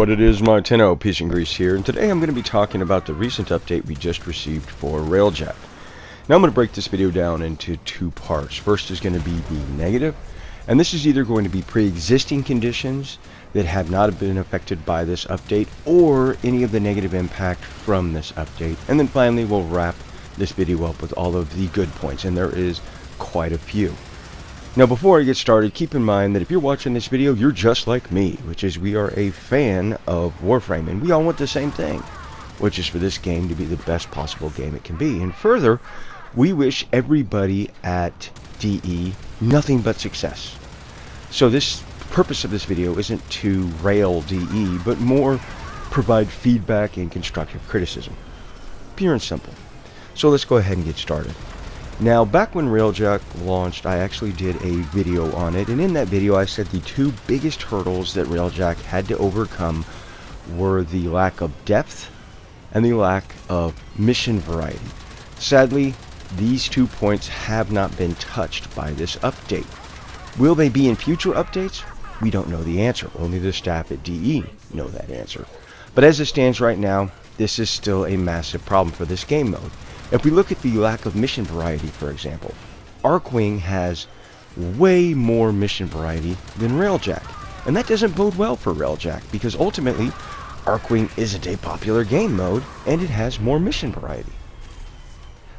what it is, my 10-0 Peace and Grease here, and today I'm going to be talking about the recent update we just received for RailJack. Now I'm going to break this video down into two parts. First is going to be the negative, and this is either going to be pre-existing conditions that have not been affected by this update, or any of the negative impact from this update. And then finally we'll wrap this video up with all of the good points, and there is quite a few. Now before I get started, keep in mind that if you're watching this video, you're just like me, which is we are a fan of Warframe, and we all want the same thing, which is for this game to be the best possible game it can be. And further, we wish everybody at DE nothing but success. So this purpose of this video isn't to rail DE, but more provide feedback and constructive criticism. Pure and simple. So let's go ahead and get started. Now, back when RailJack launched, I actually did a video on it, and in that video I said the two biggest hurdles that RailJack had to overcome were the lack of depth and the lack of mission variety. Sadly, these 2 points have not been touched by this update. Will they be in future updates? We don't know the answer. Only the staff at DE know that answer. But as it stands right now, this is still a massive problem for this game mode. If we look at the lack of mission variety, for example, Archwing has way more mission variety than RailJack. And that doesn't bode well for RailJack, because ultimately, Archwing isn't a popular game mode, and it has more mission variety.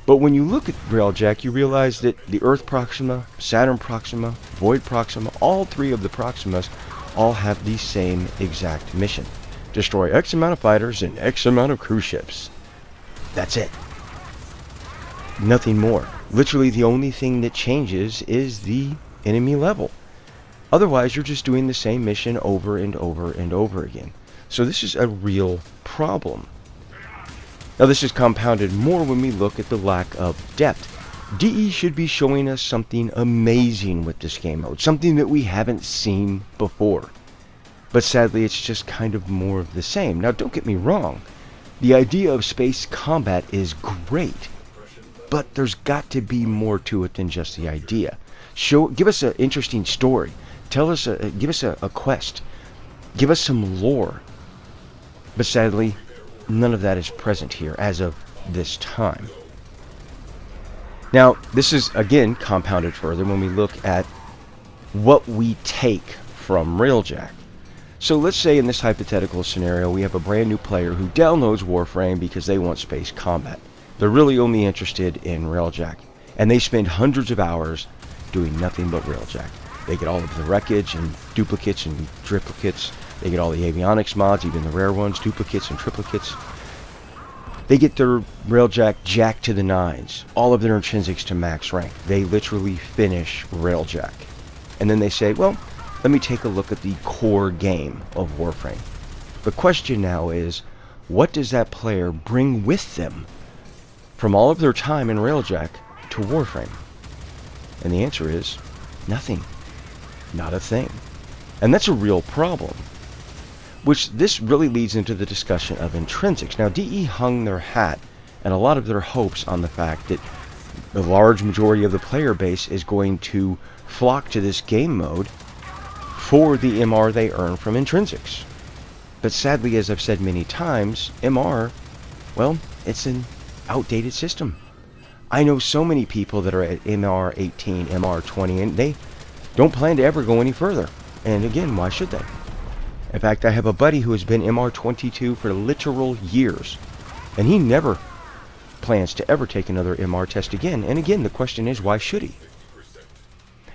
But when you look at RailJack, you realize that the Earth Proxima, Saturn Proxima, Void Proxima, all three of the Proximas all have the same exact mission. Destroy X amount of fighters and X amount of cruise ships. That's it. Nothing more. Literally the only thing that changes is the enemy level. Otherwise, you're just doing the same mission over and over and over again. So this is a real problem. Now this is compounded more when we look at the lack of depth. DE should be showing us something amazing with this game mode, something that we haven't seen before. But sadly, it's just kind of more of the same. Now don't get me wrong, the idea of space combat is great, but there's got to be more to it than just the idea. Give us an interesting story. Give us a quest. Give us some lore. But sadly, none of that is present here as of this time. Now, this is again compounded further when we look at what we take from RailJack. So let's say in this hypothetical scenario we have a brand new player who downloads Warframe because they want space combat. They're really only interested in RailJack, and they spend hundreds of hours doing nothing but RailJack. They get all of the wreckage and duplicates and triplicates. They get all the avionics mods, even the rare ones, duplicates and triplicates. They get their RailJack jacked to the nines, all of their intrinsics to max rank. They literally finish RailJack. And then they say, well, let me take a look at the core game of Warframe. The question now is, what does that player bring with them from all of their time in RailJack to Warframe? And the answer is nothing. Not a thing. And that's a real problem. Which this really leads into the discussion of intrinsics. Now DE hung their hat and a lot of their hopes on the fact that the large majority of the player base is going to flock to this game mode for the MR they earn from intrinsics. But sadly, as I've said many times, MR, well, it's an outdated system. I know so many people that are at MR 18, MR 20, and they don't plan to ever go any further. And again, why should they? In fact, I have a buddy who has been MR 22 for literal years, and he never plans to ever take another MR test again. And again, the question is, why should he?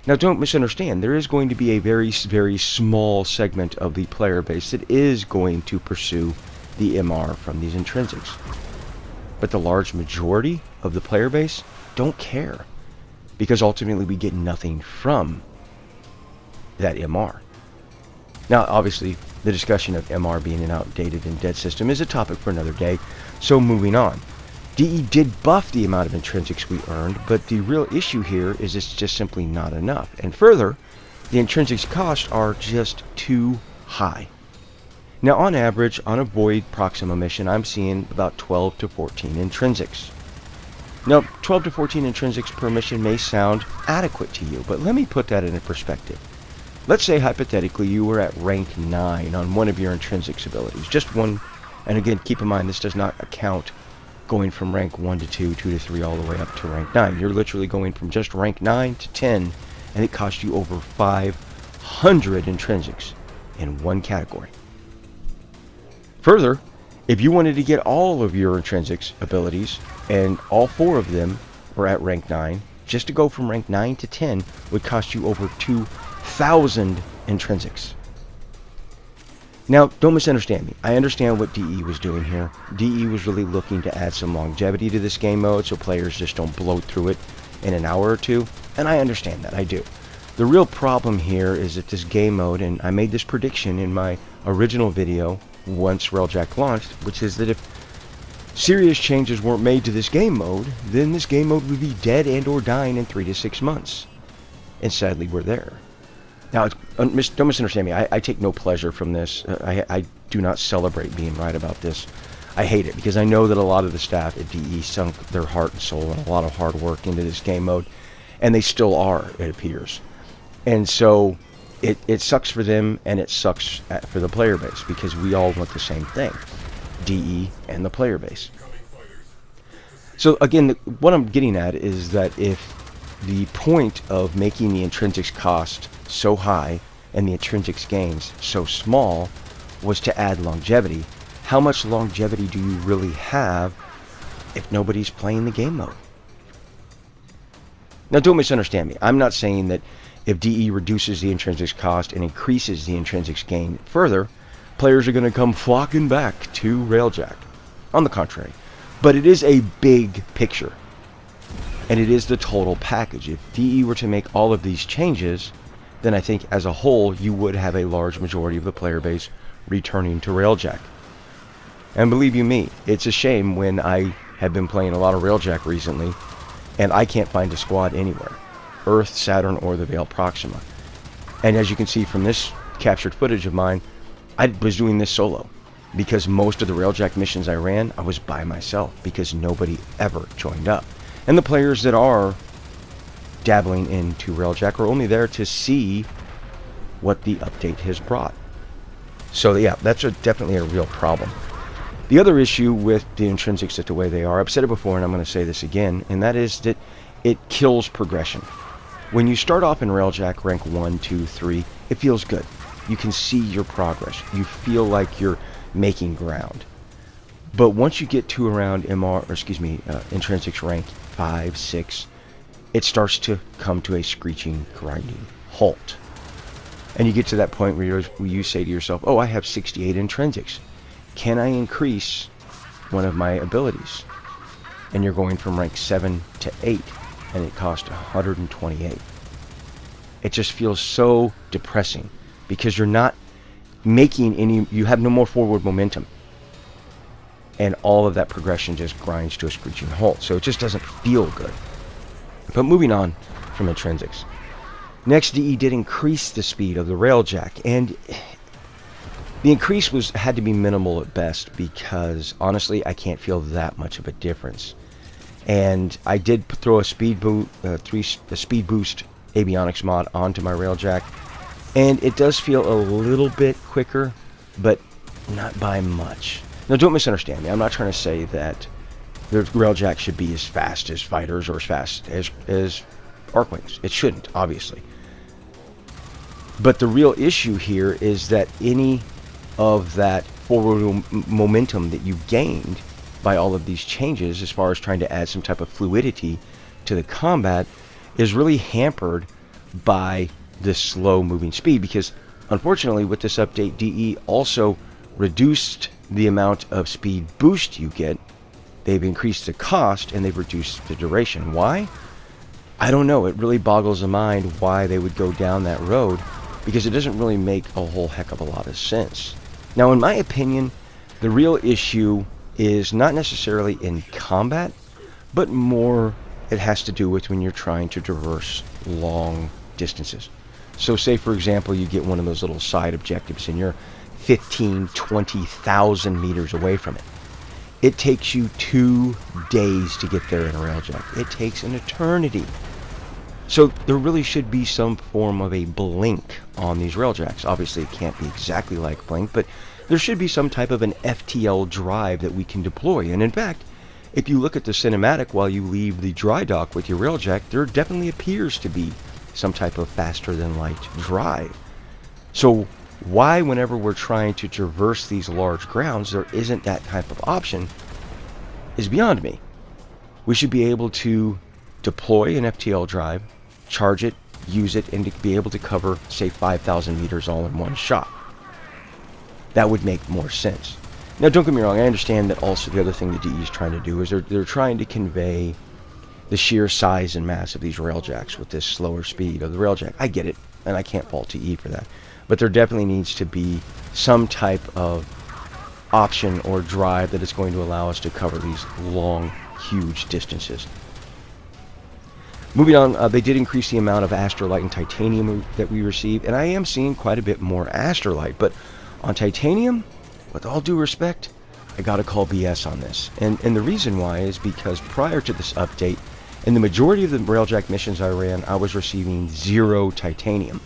Now, don't misunderstand. There is going to be a very, very small segment of the player base that is going to pursue the MR from these intrinsics. But the large majority of the player base don't care, because ultimately we get nothing from that MR. Now, obviously, the discussion of MR being an outdated and dead system is a topic for another day, so moving on. DE did buff the amount of intrinsics we earned, but the real issue here is it's just simply not enough. And further, the intrinsics costs are just too high. Now, on average, on a Void Proxima mission, I'm seeing about 12 to 14 intrinsics. Now, 12 to 14 intrinsics per mission may sound adequate to you, but let me put that into perspective. let's say hypothetically you were at rank 9 on one of your intrinsics abilities, just one, and again keep in mind this does not account going from rank 1 to 2, 2 to 3 all the way up to rank 9. You're literally going from just rank 9 to 10, and it costs you over 500 intrinsics in one category. Further, if you wanted to get all of your intrinsics abilities, and all 4 of them were at rank 9, just to go from rank 9 to 10 would cost you over 2,000 intrinsics. Now, don't misunderstand me. I understand what DE was doing here. DE was really looking to add some longevity to this game mode so players just don't bloat through it in an hour or two, and I understand that, I do. The real problem here is that this game mode, and I made this prediction in my original video once RailJack launched, which is that if serious changes weren't made to this game mode, then this game mode would be dead and or dying in 3 to 6 months. And sadly, we're there. Now, don't misunderstand me. I take no pleasure from this. I do not celebrate being right about this. I hate it because I know that a lot of the staff at DE sunk their heart and soul and a lot of hard work into this game mode, and they still are, it appears. And so it sucks for them, and it sucks for the player base because we all want the same thing, DE and the player base. So again, what I'm getting at is that if the point of making the intrinsics cost so high and the intrinsics gains so small was to add longevity, how much longevity do you really have if nobody's playing the game mode? Now, don't misunderstand me. I'm not saying that if DE reduces the intrinsics cost and increases the intrinsics gain further, players are going to come flocking back to RailJack. On the contrary. But it is a big picture. And it is the total package. If DE were to make all of these changes, then I think as a whole you would have a large majority of the player base returning to RailJack. And believe you me, it's a shame when I have been playing a lot of RailJack recently and I can't find a squad anywhere. Earth, Saturn, or the Veil Proxima. And as you can see from this captured footage of mine, I was doing this solo. Because most of the RailJack missions I ran, I was by myself because nobody ever joined up. And the players that are dabbling into RailJack are only there to see what the update has brought. So yeah, that's definitely a real problem. The other issue with the intrinsics that the way they are, I've said it before and I'm going to say this again, and that is that it kills progression. When you start off in RailJack rank 1, 2, 3, it feels good. You can see your progress. You feel like you're making ground. But once you get to around intrinsics rank 5, 6, it starts to come to a screeching, grinding halt. And you get to that point where you say to yourself, oh, I have 68 intrinsics. Can I increase one of my abilities? And you're going from rank 7 to 8, and it costs 128. It just feels so depressing because you're not making any, you have no more forward momentum. And all of that progression just grinds to a screeching halt. So it just doesn't feel good. But moving on from intrinsics. Next, DE did increase the speed of the RailJack, and the increase had to be minimal at best because honestly I can't feel that much of a difference. And I did throw a speed boost avionics mod onto my RailJack, and it does feel a little bit quicker, but not by much. Now don't misunderstand me, I'm not trying to say that the RailJack should be as fast as fighters or as fast as Arcwings. It shouldn't, obviously. But the real issue here is that any of that forward momentum that you gained by all of these changes, as far as trying to add some type of fluidity to the combat, is really hampered by this slow moving speed, because unfortunately with this update DE also reduced the amount of speed boost you get. They've increased the cost and they've reduced the duration. Why? I don't know. It really boggles the mind why they would go down that road, because it doesn't really make a whole heck of a lot of sense. Now, in my opinion, the real issue is not necessarily in combat, but more it has to do with when you're trying to traverse long distances. So say, for example, you get one of those little side objectives and you're 15, 20,000 meters away from it. It takes you 2 days to get there in a RailJack. It takes an eternity. So there really should be some form of a blink on these RailJacks. Obviously, it can't be exactly like blink, but there should be some type of an FTL drive that we can deploy. And in fact, if you look at the cinematic while you leave the dry dock with your RailJack, there definitely appears to be some type of faster than light drive. So why, whenever we're trying to traverse these large grounds, there isn't that type of option is beyond me. We should be able to deploy an FTL drive, charge it, use it, and to be able to cover, say, 5,000 meters all in one shot. That would make more sense. Now, don't get me wrong, I understand that also the other thing the DE is trying to do is they're trying to convey the sheer size and mass of these RailJacks with this slower speed of the RailJack. I get it, and I can't fault TE for that. But there definitely needs to be some type of option or drive that is going to allow us to cover these long, huge distances. Moving on, they did increase the amount of astrolite and titanium that we receive, and I am seeing quite a bit more astrolite, but on titanium, with all due respect, I gotta call BS on this. And the reason why is because prior to this update, in the majority of the RailJack missions I ran, I was receiving 0 titanium.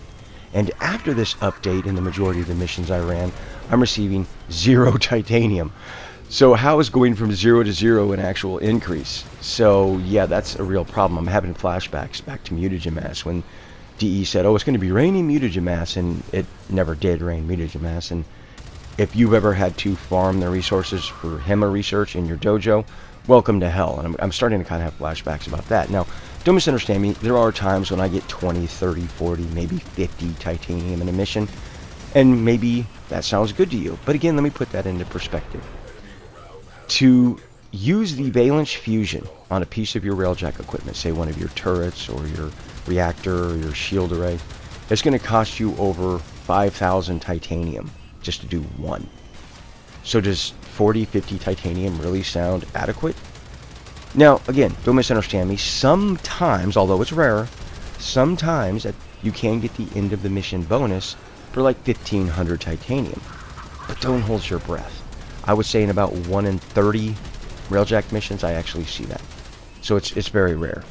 And after this update, in the majority of the missions I ran, I'm receiving 0 titanium. So how is going from 0 to 0 an actual increase? So yeah, that's a real problem. I'm having flashbacks back to mutagen mass when DE said, oh, it's going to be raining mutagen mass, and it never did rain mutagen mass. And if you've ever had to farm the resources for HEMA research in your dojo, welcome to hell. And I'm starting to kind of have flashbacks about that. Now, don't misunderstand me. There are times when I get 20, 30, 40, maybe 50 titanium in a mission, and maybe that sounds good to you. But again, let me put that into perspective. To use the valence fusion on a piece of your RailJack equipment, say one of your turrets or your reactor or your shield array, it's going to cost you over 5,000 titanium just to do one. So does 40, 50 titanium really sound adequate? Now, again, don't misunderstand me. Sometimes, although it's rare, sometimes you can get the end of the mission bonus for like 1,500 titanium. But don't hold your breath. I would say in about 1 in 30 RailJack missions, I actually see that. So it's very rare.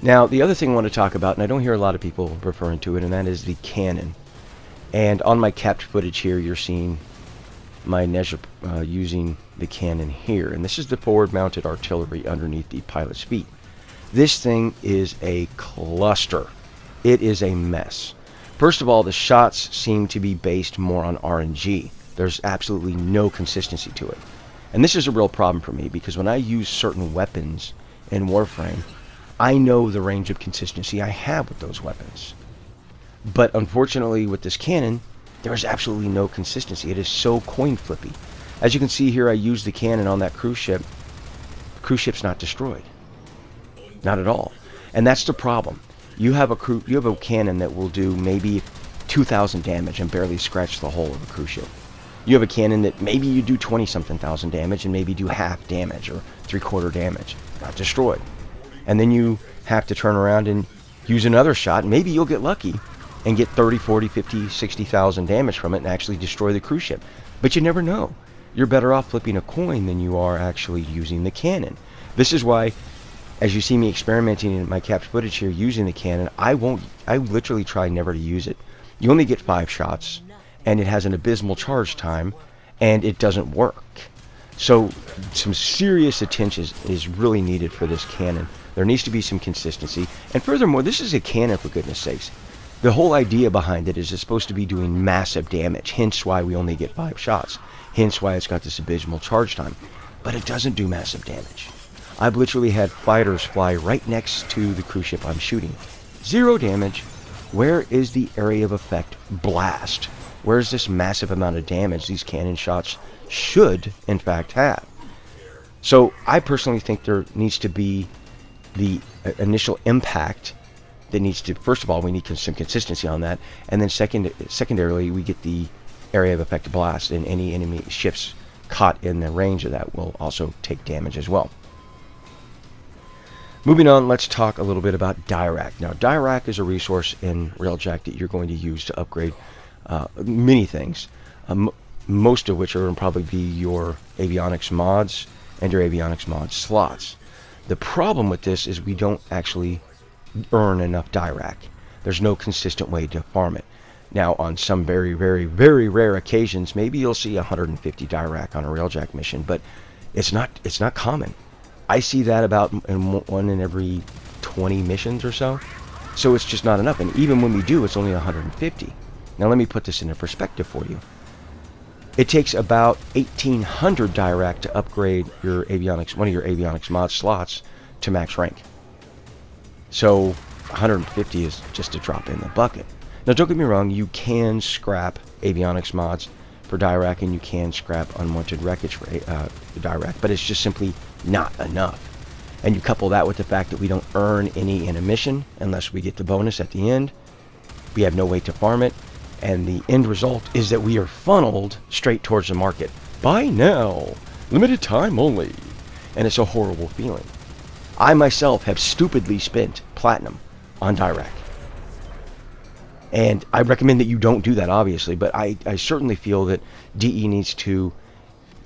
Now, the other thing I want to talk about, and I don't hear a lot of people referring to it, and that is the cannon. And on my capped footage here, you're seeing my Nezha using the cannon here. And this is the forward-mounted artillery underneath the pilot's feet. This thing is a cluster. It is a mess. First of all, the shots seem to be based more on RNG. There's absolutely no consistency to it. And this is a real problem for me, because when I use certain weapons in Warframe, I know the range of consistency I have with those weapons. But unfortunately with this cannon, there is absolutely no consistency. It is so coin flippy. As you can see here, I used the cannon on that cruise ship. The cruise ship's not destroyed. Not at all. And that's the problem. You have a cannon that will do maybe 2,000 damage and barely scratch the hull of a cruise ship. You have a cannon that maybe you do 20-something thousand damage and maybe do half damage or 3/4 damage. Not destroyed. And then you have to turn around and use another shot. Maybe you'll get lucky and get 30, 40, 50, 60,000 damage from it and actually destroy the cruise ship. But you never know. You're better off flipping a coin than you are actually using the cannon. This is why, as you see me experimenting in my capped footage here using the cannon, I literally try never to use it. You only get 5 shots, and it has an abysmal charge time, and it doesn't work. So some serious attention is really needed for this cannon. There needs to be some consistency. And furthermore, this is a cannon, for goodness sakes. The whole idea behind it is it's supposed to be doing massive damage, hence why we only get 5 shots. Hence why it's got this abysmal charge time. But it doesn't do massive damage. I've literally had fighters fly right next to the cruise ship I'm shooting. 0 damage. Where is the area of effect blast? Where's this massive amount of damage these cannon shots should, in fact, have? So I personally think there needs to be the initial impact that needs to, first of all, we need some consistency on that, and then secondarily, we get the area of effect blast, and any enemy ships caught in the range of that will also take damage as well. Moving on, let's talk a little bit about Dirac. Now, Dirac is a resource in RailJack that you're going to use to upgrade many things, most of which are going to probably be your avionics mods and your avionics mod slots. The problem with this is we don't actually earn enough Dirac. There's no consistent way to farm it. Now, on some very, very, very rare occasions, maybe you'll see 150 Dirac on a RailJack mission, but it's not common. I see that about one in every 20 missions or so. So it's just not enough. And even when we do, it's only 150. Now let me put this into perspective for you. It takes about 1,800 Dirac to upgrade your avionics, one of your avionics mod slots to max rank. So 150 is just a drop in the bucket. Now don't get me wrong, you can scrap avionics mods for Dirac and you can scrap unwanted wreckage for Dirac, but it's just simply not enough. And you couple that with the fact that we don't earn any in a mission unless we get the bonus at the end. We have no way to farm it, and the end result is that we are funneled straight towards the market. Buy now, limited time only. And it's a horrible feeling. I myself have stupidly spent platinum on Dirac. And I recommend that you don't do that, obviously, but I certainly feel that DE needs to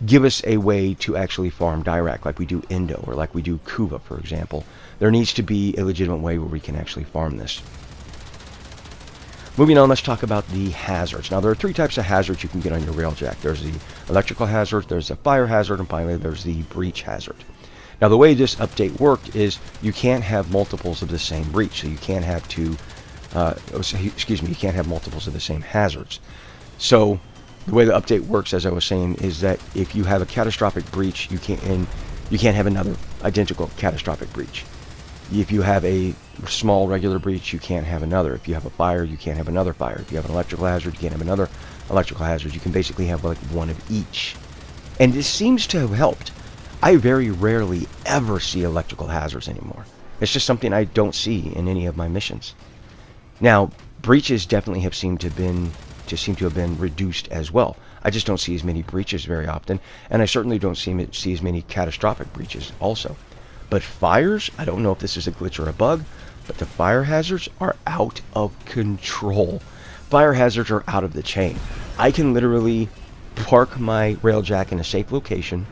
give us a way to actually farm Dirac like we do Indo or like we do Kuva, for example. There needs to be a legitimate way where we can actually farm this. Moving on, let's talk about the hazards. Now, there are three types of hazards you can get on your RailJack. There's the electrical hazard, there's the fire hazard, and finally there's the breach hazard. Now, the way this update worked is you can't have multiples of the same breach, so you can't have you can't have multiples of the same hazards. So the way the update works, as I was saying, is that if you have a catastrophic breach, you can't have another identical catastrophic breach. If you have a small regular breach, you can't have another. If you have a fire, you can't have another fire. If you have an electrical hazard, you can't have another electrical hazard. You can basically have like one of each. And this seems to have helped. I very rarely ever see electrical hazards anymore. It's just something I don't see in any of my missions. Now, breaches definitely have seem to have been reduced as well. I just don't see as many breaches very often, and I certainly don't see as many catastrophic breaches also. But fires, I don't know if this is a glitch or a bug, but the fire hazards are out of control. Fire hazards are out of the chain. I can literally park my RailJack in a safe location.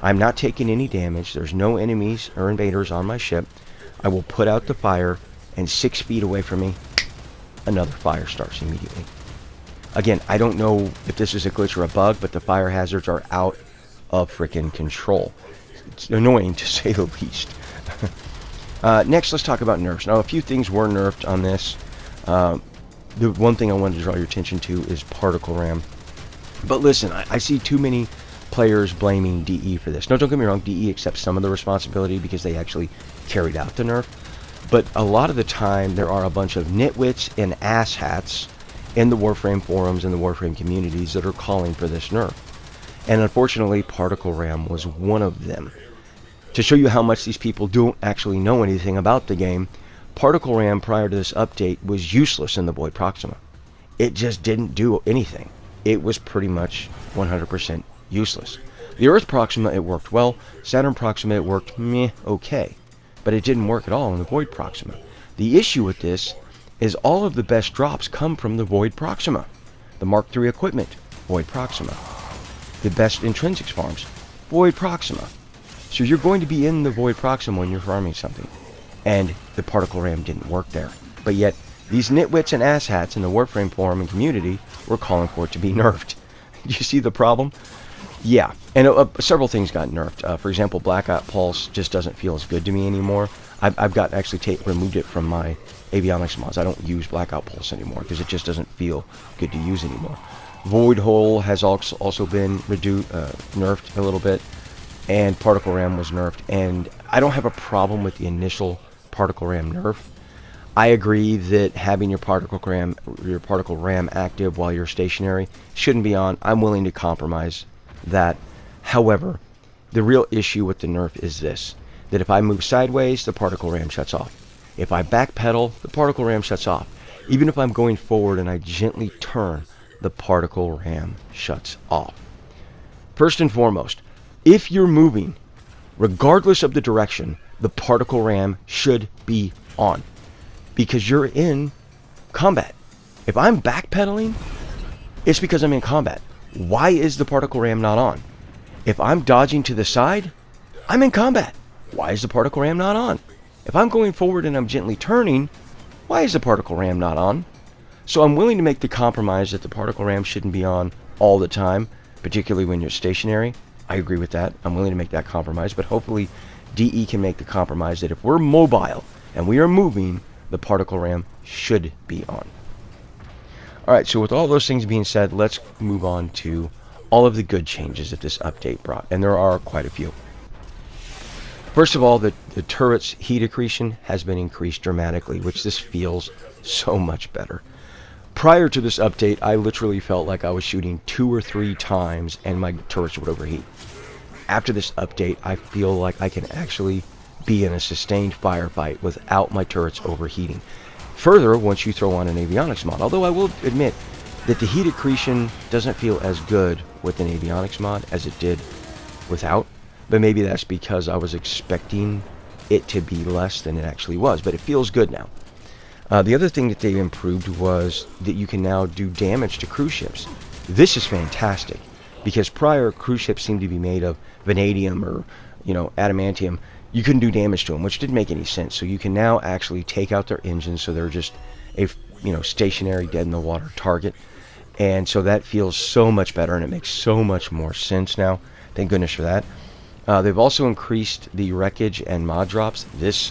I'm not taking any damage. There's no enemies or invaders on my ship. I will put out the fire, and 6 feet away from me, another fire starts immediately. Again, I don't know if this is a glitch or a bug, but the fire hazards are out of freaking control. It's annoying to say the least. Next, let's talk about nerfs. Now, a few things were nerfed on this. The one thing I wanted to draw your attention to is particle ram. But listen, I see too many players blaming DE for this. No, don't get me wrong, DE accepts some of the responsibility because they actually carried out the nerf. But a lot of the time, there are a bunch of nitwits and asshats in the Warframe forums and the Warframe communities that are calling for this nerf. And unfortunately, particle ram was one of them. To show you how much these people don't actually know anything about the game, particle ram prior to this update was useless in the Void Proxima. It just didn't do anything. It was pretty much 100% useless. The Earth Proxima, it worked well. Saturn Proxima, it worked meh, okay. But it didn't work at all in the Void Proxima. The issue with this is all of the best drops come from the Void Proxima. The Mark III equipment, Void Proxima. The best intrinsics farms, Void Proxima. So you're going to be in the Void Proxima when you're farming something. And the particle ram didn't work there. But yet, these nitwits and asshats in the Warframe forum and community were calling for it to be nerfed. You see the problem? Yeah, and several things got nerfed. For example, Blackout Pulse just doesn't feel as good to me anymore. I've got actually removed it from my avionics mods. I don't use Blackout Pulse anymore because it just doesn't feel good to use anymore. Void Hole has also been nerfed a little bit, and Particle Ram was nerfed. And I don't have a problem with the initial Particle Ram nerf. I agree that having your particle ram active while you're stationary shouldn't be on. I'm willing to compromise that. However, the real issue with the nerf is this, that if I move sideways, the particle ram shuts off. If I backpedal, the particle ram shuts off. Even if I'm going forward and I gently turn, the particle ram shuts off. First and foremost, if you're moving, regardless of the direction, the particle ram should be on, because you're in combat. If I'm backpedaling, it's because I'm in combat. Why is the particle ram not on? If I'm dodging to the side, I'm in combat. Why is the particle ram not on? If I'm going forward and I'm gently turning, why is the particle RAM not on? So I'm willing to make the compromise that the particle RAM shouldn't be on all the time, particularly when you're stationary. I agree with that. I'm willing to make that compromise, but hopefully DE can make the compromise that if we're mobile and we are moving, the particle RAM should be on. Alright, so with all those things being said, let's move on to all of the good changes that this update brought, and there are quite a few. First of all, the turret's heat accretion has been increased dramatically, which this feels so much better. Prior to this update, I literally felt like I was shooting 2 or 3 times and my turrets would overheat. After this update, I feel like I can actually be in a sustained firefight without my turrets overheating. Further, once you throw on an avionics mod, although I will admit that the heat accretion doesn't feel as good with an avionics mod as it did without, but maybe that's because I was expecting it to be less than it actually was, but it feels good now. The other thing that they improved was that you can now do damage to cruise ships. This is fantastic, because prior cruise ships seemed to be made of vanadium or, adamantium. You couldn't do damage to them, which didn't make any sense. So you can now actually take out their engines, so they're just a, stationary, dead-in-the-water target. And so that feels so much better, and it makes so much more sense now. Thank goodness for that. They've also increased the wreckage and mod drops.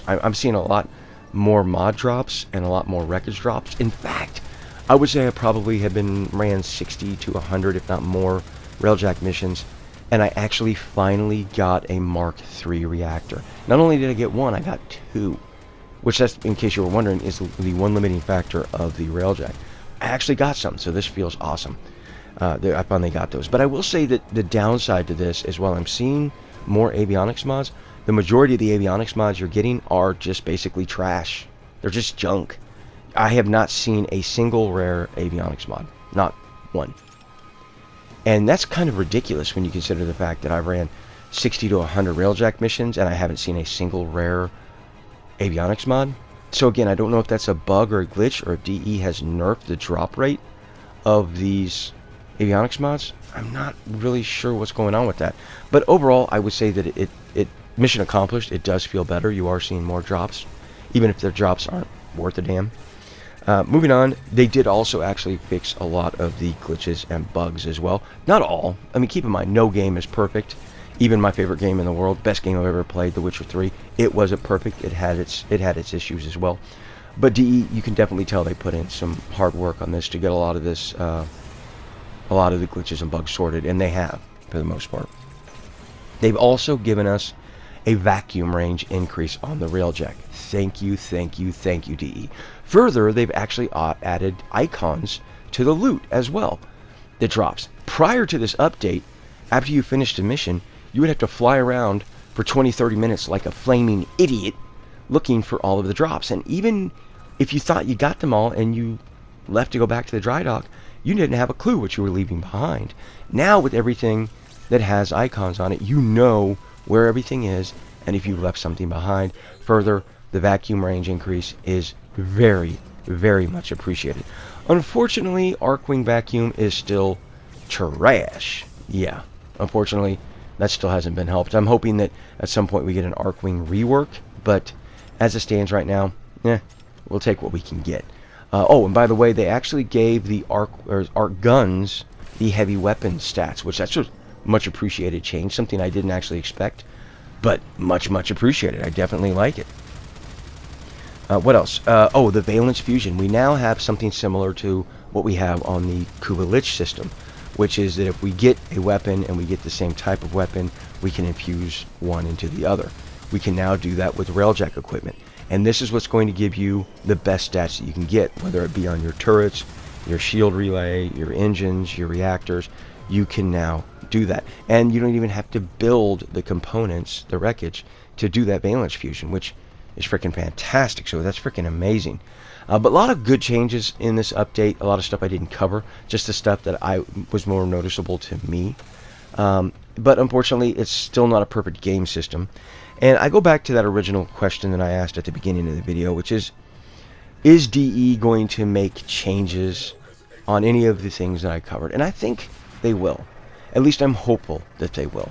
I'm seeing a lot more mod drops and a lot more wreckage drops. In fact, I would say I probably have ran 60 to 100, if not more, RailJack missions, and I actually finally got a Mark III reactor. Not only did I get one, I got 2, which, that's, in case you were wondering, is the one limiting factor of the RailJack. I actually got some, so this feels awesome. I finally got those. But I will say that the downside to this is, while I'm seeing more avionics mods, the majority of the avionics mods you're getting are just basically trash. They're just junk. I have not seen a single rare avionics mod. Not one. And that's kind of ridiculous when you consider the fact that I've ran 60 to 100 RailJack missions and I haven't seen a single rare avionics mod. So again, I don't know if that's a bug or a glitch, or if DE has nerfed the drop rate of these avionics mods. I'm not really sure what's going on with that. But overall, I would say that it mission accomplished. It does feel better. You are seeing more drops, even if their drops aren't worth a damn. Moving on, they did also actually fix a lot of the glitches and bugs as well. Not all. I mean, keep in mind, no game is perfect. Even my favorite game in the world, best game I've ever played, The Witcher 3, it wasn't perfect. It had its issues as well. But DE, you can definitely tell they put in some hard work on this to get a lot of the glitches and bugs sorted, and they have, for the most part. They've also given us a vacuum range increase on the RailJack. Thank you, thank you, thank you, DE. Further, they've actually added icons to the loot as well that drops. Prior to this update, after you finished a mission, you would have to fly around for 20-30 minutes like a flaming idiot looking for all of the drops. And even if you thought you got them all and you left to go back to the dry dock, you didn't have a clue what you were leaving behind. Now, with everything that has icons on it, you know where everything is, and if you left something behind. Further, the vacuum range increase is very, very much appreciated. Unfortunately, Arcwing Vacuum is still trash. Yeah, unfortunately, that still hasn't been helped. I'm hoping that at some point we get an Arcwing rework, but as it stands right now, we'll take what we can get. Oh, and by the way, they actually gave the arc guns the heavy weapon stats, which that's a much appreciated change, something I didn't actually expect, but much, much appreciated. I definitely like it. What else? Oh, the valence fusion. We now have something similar to what we have on the Kuba Lich system, which is that if we get a weapon and we get the same type of weapon, we can infuse one into the other. We can now do that with RailJack equipment. And this is what's going to give you the best stats that you can get, whether it be on your turrets, your shield relay, your engines, your reactors. You can now do that. And you don't even have to build the components, the wreckage, to do that valence fusion, which is freaking fantastic. So that's freaking amazing. But a lot of good changes in this update. A lot of stuff I didn't cover. Just the stuff that was more noticeable to me. But unfortunately, it's still not a perfect game system. And I go back to that original question that I asked at the beginning of the video, which is DE going to make changes on any of the things that I covered? And I think they will. At least I'm hopeful that they will.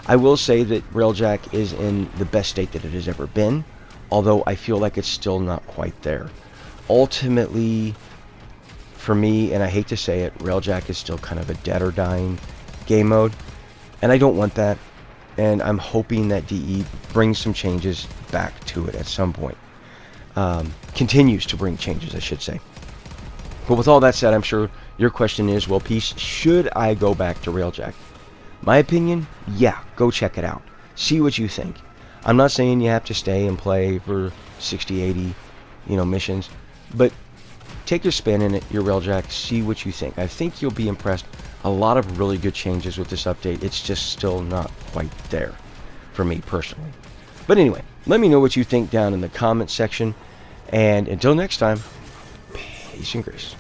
I will say that RailJack is in the best state that it has ever been. although I feel like it's still not quite there. Ultimately, for me, and I hate to say it, RailJack is still kind of a dead or dying game mode, and I don't want that, and I'm hoping that DE brings some changes back to it at some point. Continues to bring changes, I should say. But with all that said, I'm sure your question is, well, Peace, should I go back to RailJack? My opinion, yeah, go check it out. See what you think. I'm not saying you have to stay and play for 60, 80, missions, but take your spin in it, your RailJack, see what you think. I think you'll be impressed. A lot of really good changes with this update. It's just still not quite there for me personally. But anyway, let me know what you think down in the comment section. And until next time, peace and grace.